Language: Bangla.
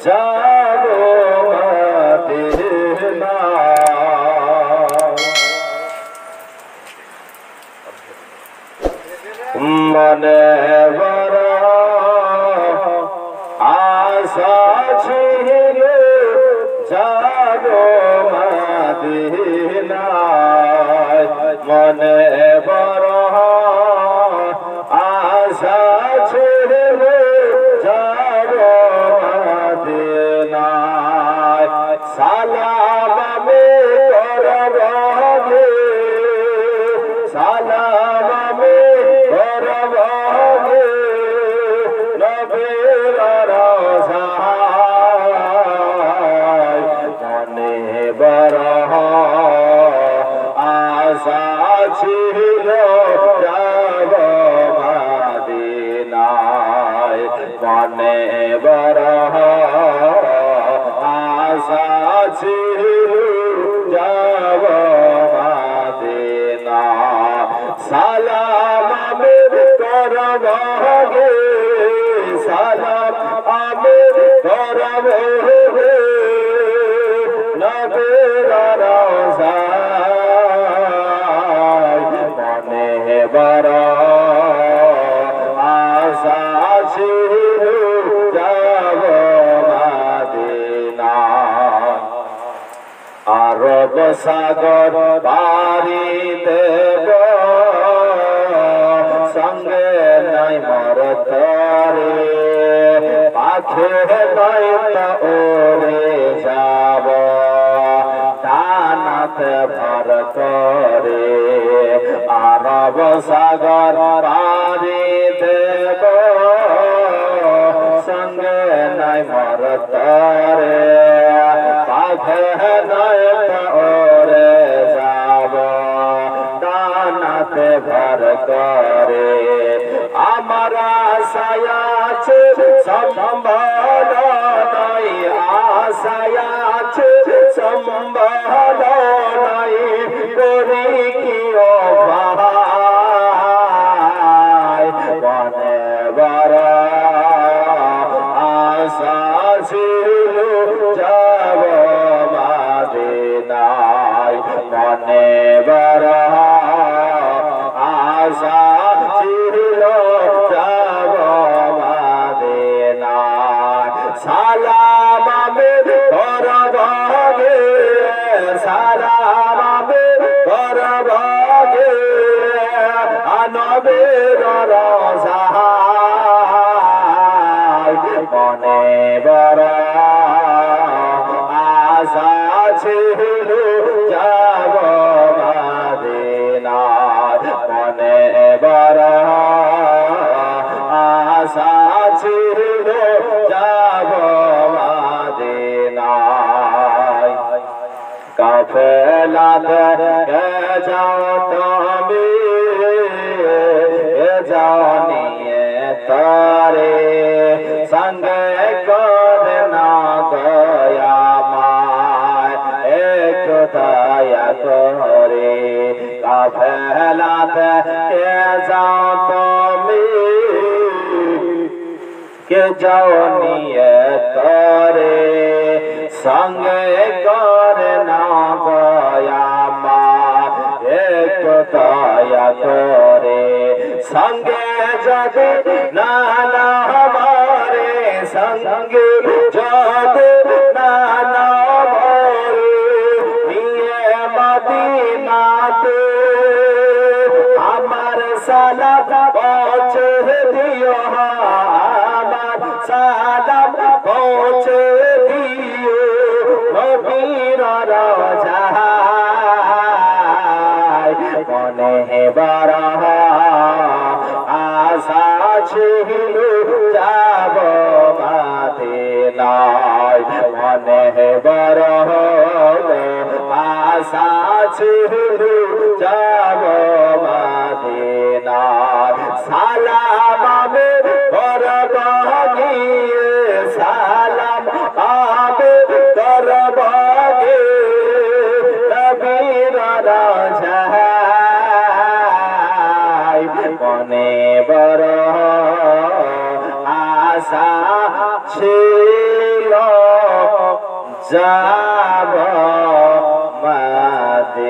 যাব মদিনা মনে বড় আশা ছিল যাব মদিনা মনে বড় আশা ছিল যাব মদিনা সালাম আমি করব গে সালাম আমি করব গে নবীর রওজায় মনে বড় আশা ছিল যাব মদিনায় মনে বড় আশা ছিল যাব মদিনা সালাম আমি করব গে সালাম আমি করব গে নবীর রওজায় মনে বড় আশা ছিল যাব মদিনা আরব সাগর পারি দেব সঙ্গে নাই মর তরে পাখে নয়তো ওরে যাব ডানাতে ভর করে আরব সাগর পারি দেব সঙ্গে নাই মর তরে পাখে নয়তো ওরে যাব ডানাতে ভর করে আমার আশায় আছে সম্বল নাই আশায় আছে সম্বল নাই করি কি ও ভাই মনে বড় আশা ছিল যাব মদিনায় মনে বড় আশা ছিল যাব মদিনায় সালাম আমি করব গে সালাম আমি করব গে নবীর রওজায় মনে বড় আশা ছিল যাব মদিনায় মনে বড় আশা ছিল যাব মদিনায় কাফেলাতে যাও তুমি যাও নিয়ে তারে সঙ্গে করে না দয়া মায় একটু দয়া করে কাফেলাতে যাও তুমি কে যাও নিয়ে তারে সঙ্গে করে না দয়া মায় একটু দয়া করে সঙ্গে যদি না মরে সঙ্গে যদি না মরে নিয়ে মদিনাতে আমার সালাম পৌঁছে দিও আমার সালাম পৌঁছে দিও নবীর রওজায় মনে বড় আশা ছিল যাব মদিনায় মনে বড় আশা ছিল যাব মদিনায় সালাম আমি করব গিয়ে সালাম আমি করব গে নবীর রওজায় মনে বড় আশা ছিল। যাব মদিনা